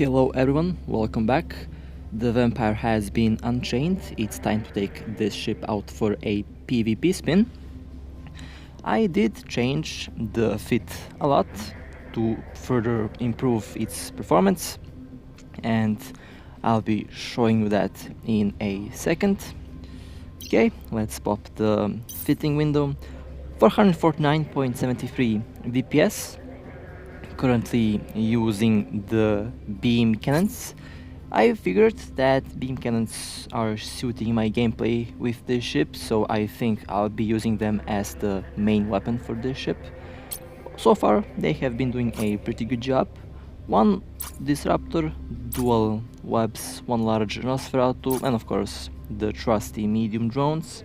Hello everyone, welcome back. The vampire has been unchained. It's time to take this ship out for a PvP spin. I did change the fit a lot to further improve its performance, and I'll be showing you that in a second. Okay, let's pop the fitting window. 449.73 VPS. Currently using the beam cannons. I figured that beam cannons are suiting my gameplay with this ship, so I think I'll be using them as the main weapon for this ship. So far, they have been doing a pretty good job. One disruptor, dual webs, one large Nosferatu, and of course the trusty medium drones.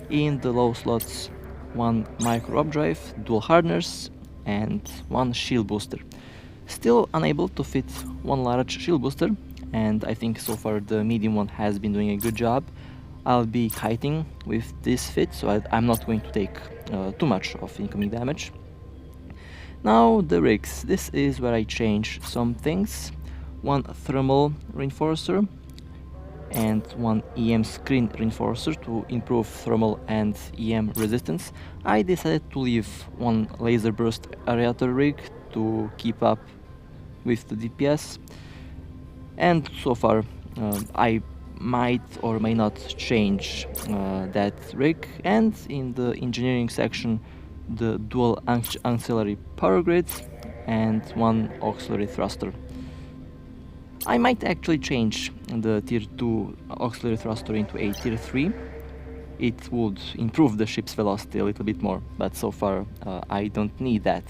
In the low slots, one micro updrive, dual hardeners, and one shield booster. Still unable to fit one large shield booster, and I think so far the medium one has been doing a good job. I'll be kiting with this fit, so I'm not going to take too much of incoming damage. Now the rigs. This is where I change some things. One thermal reinforcer and one EM screen reinforcer to improve thermal and EM resistance. I decided to leave one laser burst aerator rig to keep up with the DPS, and so far I might or may not change that rig. And in the engineering section, the dual auxiliary power grid and one auxiliary thruster. I might actually change the tier 2 auxiliary thruster into a tier 3. It would improve the ship's velocity a little bit more, but so far I don't need that.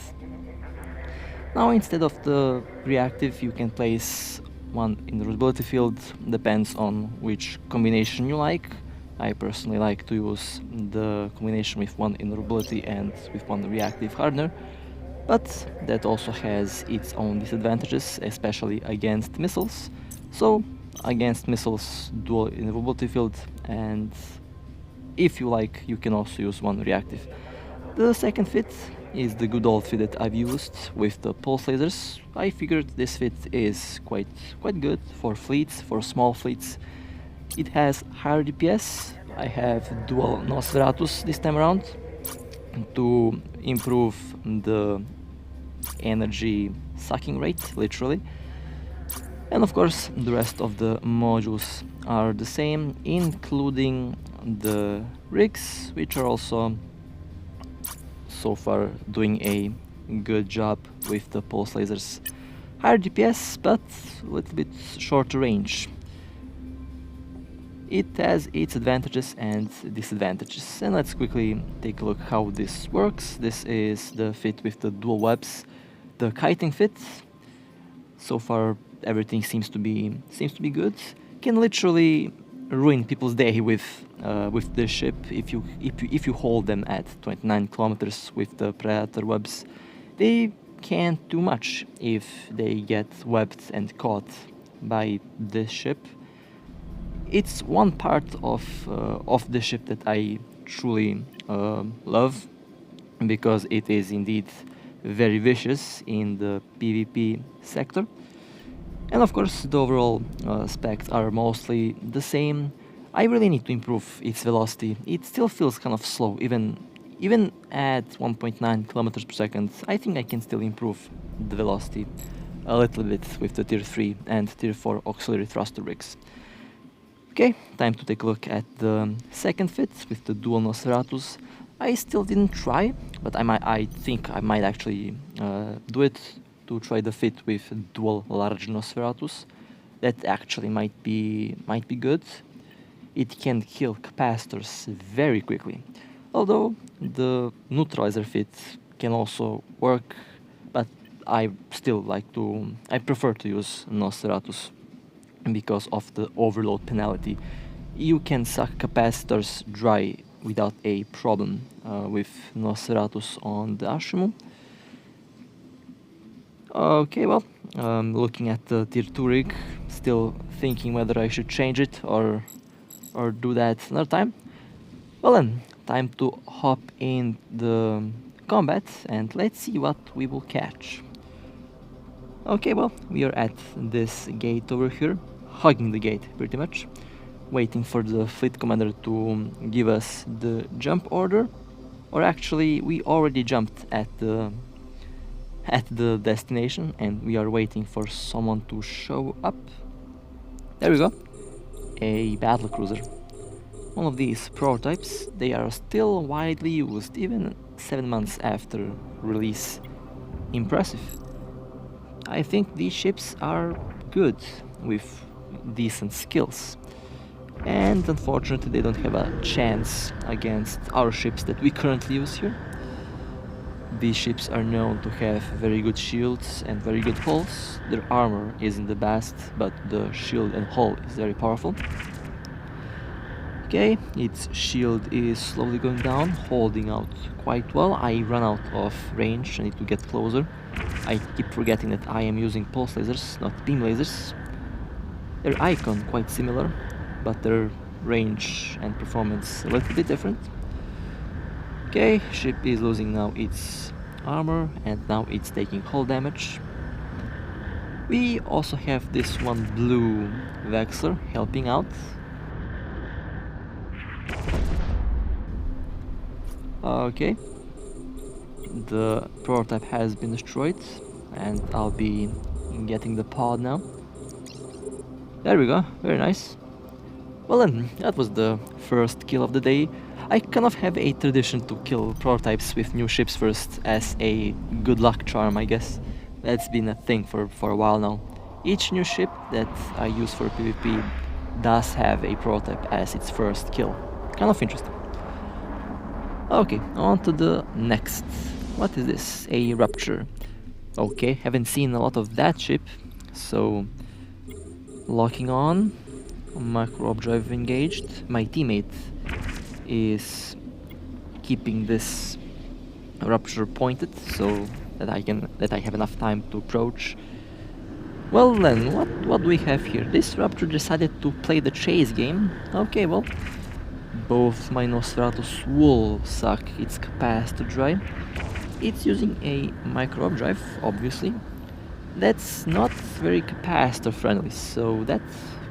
Now instead of the reactive, you can place one invulnerability field, depends on which combination you like. I personally like to use the combination with one invulnerability and with one reactive hardener, but that also has its own disadvantages, especially against missiles. So against missiles, dual invulnerability field, and if you like, you can also use one reactive. The second fit is the good old fit that I've used with the pulse lasers. I figured this fit is quite good for fleets, for small fleets. It has higher DPS. I have dual Nosferatus this time around to improve the energy sucking rate, literally. And of course, the rest of the modules are the same, including the rigs, which are also so far doing a good job with the pulse lasers. Higher DPS, but a little bit shorter range. It has its advantages and disadvantages, and let's quickly take a look how this works. This is the fit with the dual webs, the kiting fit. So far everything seems to be good. Can literally ruin people's day with this ship if you hold them at 29 kilometers with the predator webs. They can't do much if they get webbed and caught by this ship. It's one part of the ship that I truly love, because it is indeed very vicious in the PvP sector. And of course, the overall specs are mostly the same. I really need to improve its velocity. It still feels kind of slow, even at 1.9 kilometers per second. I think I can still improve the velocity a little bit with the tier 3 and tier 4 auxiliary thruster rigs. Okay, time to take a look at the second fit with the dual Nosferatus. I still didn't try, but I think I might actually do it, to try the fit with dual large Nosferatus. That actually might be good. It can kill capacitors very quickly. Although the neutralizer fit can also work, but I prefer to use Nosferatus because of the overload penalty. You can suck capacitors dry without a problem with Nosferatus on the Ashimmu. Okay, well, looking at the tier 2 rig, still thinking whether I should change it or do that another time. Well then, time to hop in the combat and let's see what we will catch. Okay, well, we are at this gate over here, hugging the gate pretty much, waiting for the fleet commander to give us the jump order. Or actually, we already jumped at the destination and we are waiting for someone to show up. There we go. A battle cruiser. One of these prototypes, they are still widely used even 7 months after release. Impressive. I think these ships are good with decent skills. And unfortunately they don't have a chance against our ships that we currently use here. These ships are known to have very good shields and very good hulls. Their armor isn't the best, but the shield and hull is very powerful. Okay, its shield is slowly going down, holding out quite well. I run out of range, I need to get closer. I keep forgetting that I am using pulse lasers, not beam lasers. Their icon quite similar, but their range and performance a little bit different. Okay, ship is losing now its armor and now it's taking hull damage. We also have this one blue Vexler helping out. Okay, the prototype has been destroyed and I'll be getting the pod now. There we go, very nice. Well then, that was the first kill of the day. I kind of have a tradition to kill prototypes with new ships first as a good luck charm, I guess. That's been a thing for a while now. Each new ship that I use for PvP does have a prototype as its first kill. Kind of interesting. Okay, on to the next. What is this? A Rupture. Okay, haven't seen a lot of that ship, so locking on. Micro drive engaged. My teammate is keeping this Rupture pointed so that I have enough time to approach. Well then, what do we have here? This Rupture decided to play the chase game. Okay, well, both my Nosferatus will suck its capacitor drive. It's using a micro drive, obviously. That's not very capacitor friendly, so that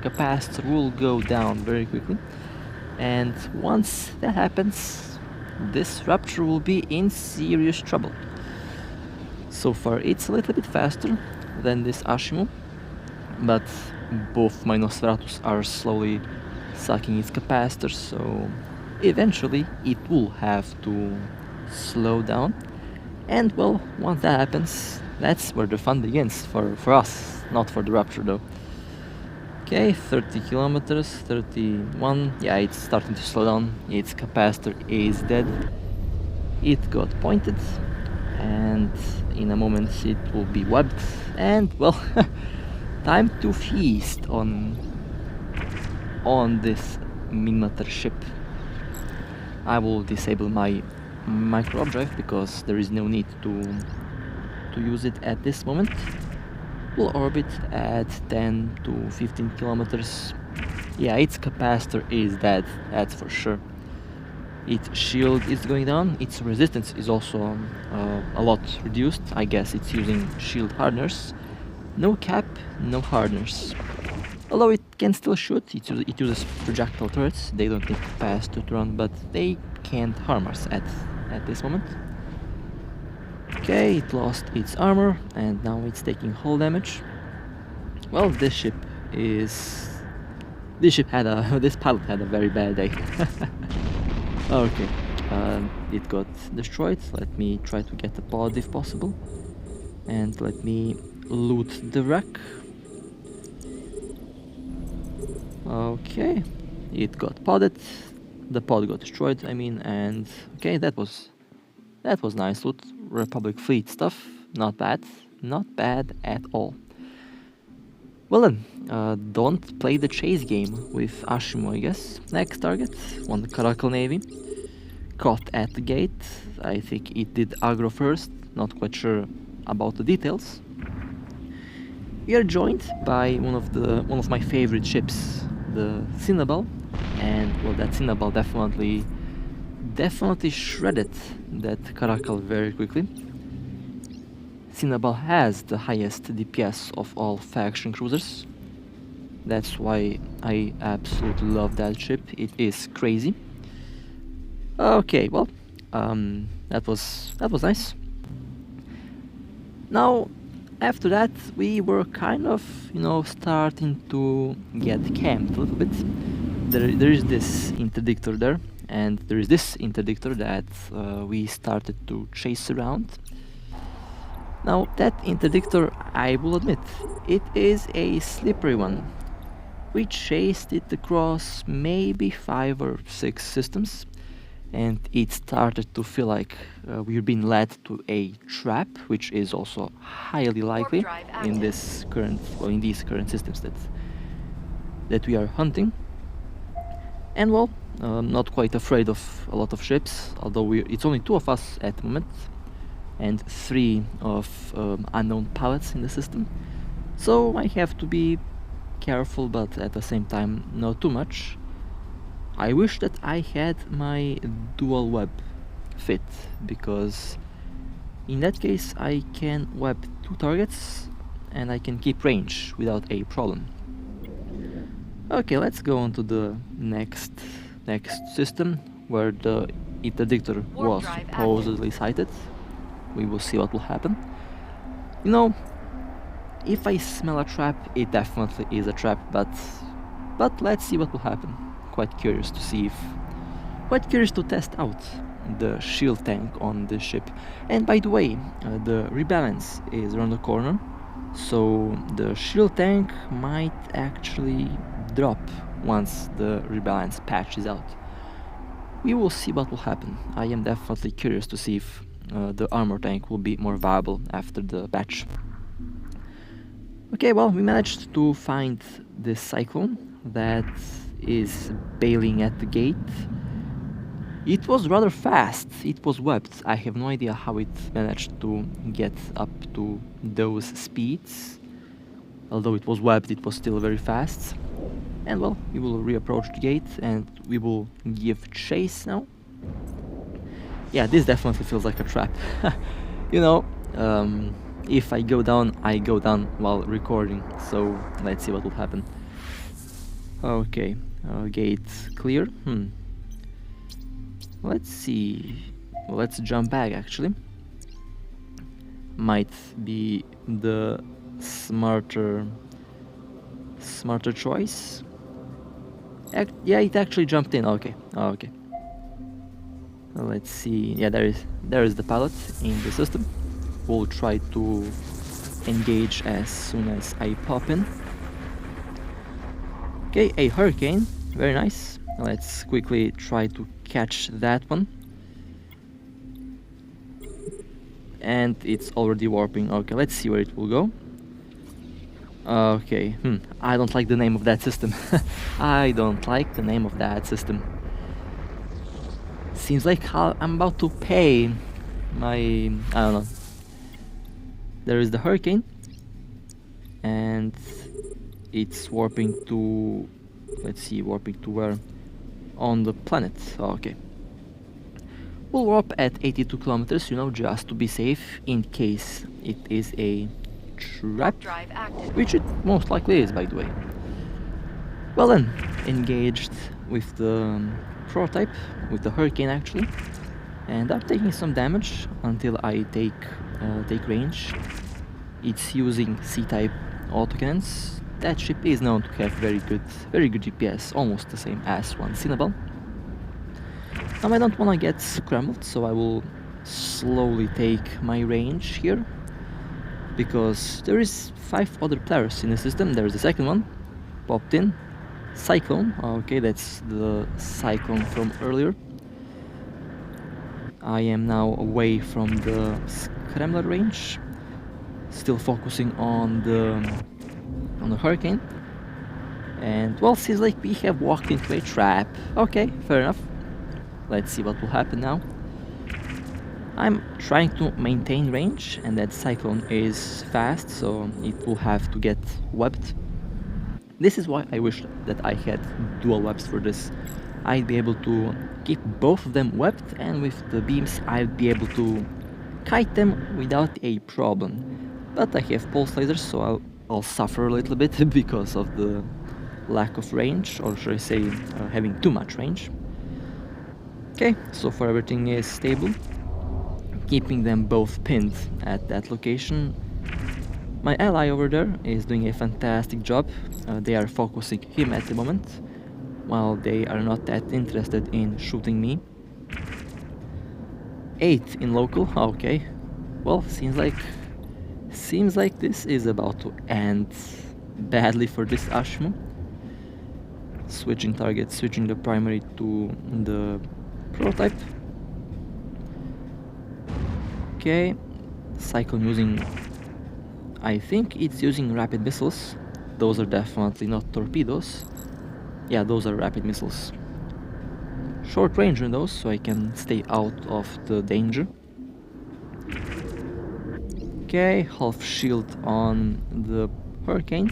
capacitor will go down very quickly. And once that happens, this Rupture will be in serious trouble. So far it's a little bit faster than this Ashimmu, but both my Nosferatus are slowly sucking its capacitor, so eventually it will have to slow down. And well, once that happens, that's where the fun begins for us, not for the Rupture though. Okay, 30 kilometers, 31, yeah, it's starting to slow down, its capacitor is dead. It got pointed, and in a moment it will be webbed, and well, time to feast on this Minmatar ship. I will disable my micro drive because there is no need to use it at this moment. We'll orbit at 10 to 15 kilometers. Yeah, its capacitor is dead, that's for sure. Its shield is going down, its resistance is also a lot reduced. I guess it's using shield hardeners. No cap, no hardeners. Although it can still shoot, it uses projectile turrets. They don't need capacitor to run, but they can't harm us at this moment. Okay, it lost its armor and now it's taking hull damage. Well, this pilot had a very bad day. Okay, it got destroyed. Let me try to get the pod if possible, and let me loot the wreck. Okay, it got podded. The pod got destroyed, I mean, and okay, that was nice loot. Republic fleet stuff, not bad at all. Well then, don't play the chase game with Ashimmu, I guess. Next target, one Caracal Navy. Caught at the gate. I think it did aggro first, not quite sure about the details. We are joined by one of my favorite ships, the Cinnabal, and well, that Cinnabal definitely shredded that Caracal very quickly. Cinnabon has the highest DPS of all faction cruisers. That's why I absolutely love that ship. It is crazy. Okay, well, that was nice. Now, after that, we were kind of, you know, starting to get camped a little bit. There is this interdictor there, and there is this interdictor that we started to chase around. Now, that interdictor, I will admit, it is a slippery one. We chased it across maybe 5 or 6 systems, and it started to feel like we're being led to a trap, which is also highly likely in this current, well, in these current systems that we are hunting. And well, not quite afraid of a lot of ships, although it's only 2 of us at the moment, and 3 of unknown pilots in the system. So I have to be careful, but at the same time not too much. I wish that I had my dual web fit, because in that case I can web 2 targets and I can keep range without a problem. Okay, let's go on to the next system where the interdictor was supposedly sighted. We will see what will happen. You know, if I smell a trap, it definitely is a trap, but let's see what will happen. Quite curious to test out the shield tank on this ship. And by the way, the rebalance is around the corner, so the shield tank might actually drop once the rebalance patch is out. We will see what will happen. I am definitely curious to see if the armor tank will be more viable after the patch. Okay, well, we managed to find this cyclone that is bailing at the gate. It was rather fast. It was webbed. I have no idea how it managed to get up to those speeds. Although it was webbed, it was still very fast. And well, we will reapproach the gate and we will give chase now. Yeah, this definitely feels like a trap. You know, if I go down while recording, so let's see what will happen. Okay, gate clear. Let's see. Let's jump back actually. Might be the smarter choice. Yeah, it actually jumped in. Okay. Okay. Let's see. Yeah, there is the pilot in the system. We'll try to engage as soon as I pop in. Okay, a hurricane. Very nice. Let's quickly try to catch that one. And it's already warping. Okay, let's see where it will go. Okay, I don't like the name of that system. I don't like the name of that system. Seems like I'm about to pay my... I don't know. There is the hurricane. And it's warping to... Let's see, warping to where? On the planet. Okay. We'll warp at 82 kilometers, you know, just to be safe, in case it is a trap, which it most likely is, by the way. Well then, engaged with the prototype, with the hurricane actually, and I'm taking some damage until I take range. It's using C-type autocannons. That ship is known to have very good DPS, almost the same as one Cinnabon. Now I don't want to get scrambled, so I will slowly take my range here, because there is 5 other players in the system. There's the second one, popped in, Cyclone. Okay, that's the Cyclone from earlier. I am now away from the scrambler range, still focusing on the hurricane. And well, seems like we have walked into a trap. Okay, fair enough. Let's see what will happen now. I'm trying to maintain range, and that Cyclone is fast, so it will have to get webbed. This is why I wish that I had dual webs for this. I'd be able to keep both of them webbed, and with the beams I'd be able to kite them without a problem. But I have pulse lasers, so I'll suffer a little bit because of the lack of range, or should I say having too much range. Okay, so far everything is stable. Keeping them both pinned at that location. My ally over there is doing a fantastic job. They are focusing him at the moment, while they are not that interested in shooting me. 8 in local, okay. Well, seems like this is about to end badly for this Ashimmu. Switching target, switching the primary to the prototype. Okay, Cyclone using, I think it's using rapid missiles. Those are definitely not torpedoes. Yeah, those are rapid missiles. Short range on those, so I can stay out of the danger. Okay, half shield on the Hurricane.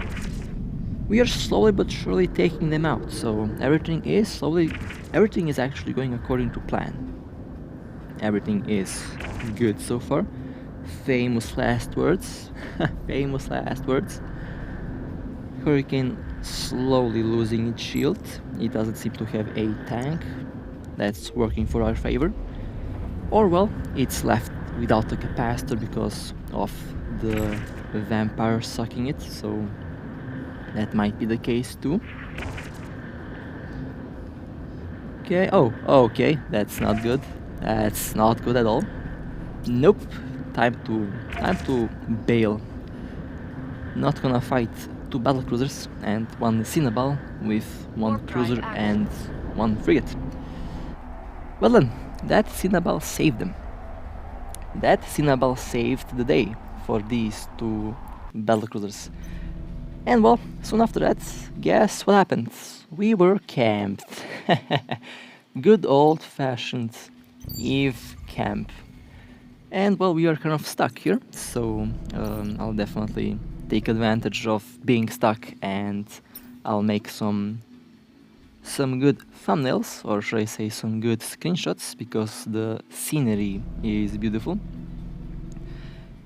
We are slowly but surely taking them out, so everything is actually going according to plan. Everything is good so far. Famous last words. Famous last words. Hurricane slowly losing its shield. It doesn't seem to have a tank. That's working for our favor. Or well, it's left without a capacitor because of the vampire sucking it, so that might be the case too. Okay, oh, okay, that's not good. That's not good at all. Nope, time to bail. Not gonna fight 2 battlecruisers and 1 Cinnabal with 1 cruiser and 1 frigate. Well then, that Cinnabal saved them. That Cinnabal saved the day for these 2 battlecruisers. And well, soon after that, guess what happened? We were camped. Good old-fashioned Eve camp. And well, we are kind of stuck here, so I'll definitely take advantage of being stuck, and I'll make some good thumbnails, or should I say some good screenshots, because the scenery is beautiful.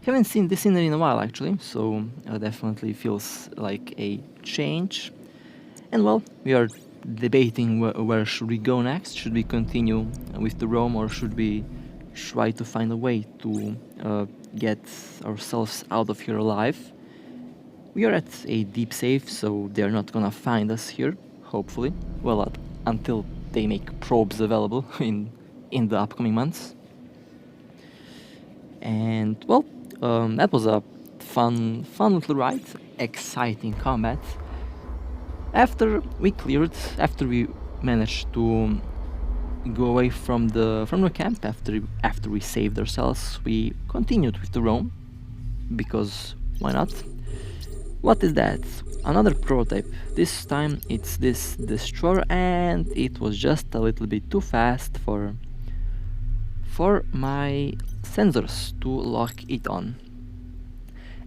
Haven't seen this scenery in a while actually, so definitely feels like a change. And well, we are debating where should we go next. Should we continue with the roam, or should we try to find a way to get ourselves out of here alive? We are at a deep save, so they're not gonna find us here, hopefully. Well, until they make probes available in the upcoming months. And well, that was a fun little ride, exciting combat. After we managed to go away from the camp, after we saved ourselves, we continued with the roam, because why not? What is that? Another prototype. This time it's this destroyer, and it was just a little bit too fast for my sensors to lock it on.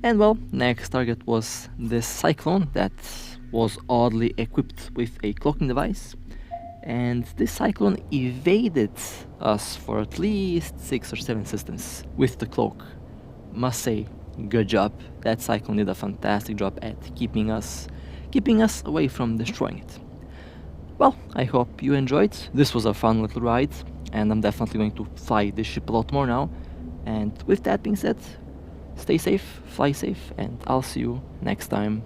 And well, next target was this Cyclone that was oddly equipped with a cloaking device, and this Cyclone evaded us for at least 6 or 7 systems with the cloak. Must say, good job. That Cyclone did a fantastic job at keeping us away from destroying it. Well, I hope you enjoyed. This was a fun little ride, and I'm definitely going to fly this ship a lot more now. And with that being said, stay safe, fly safe, and I'll see you next time.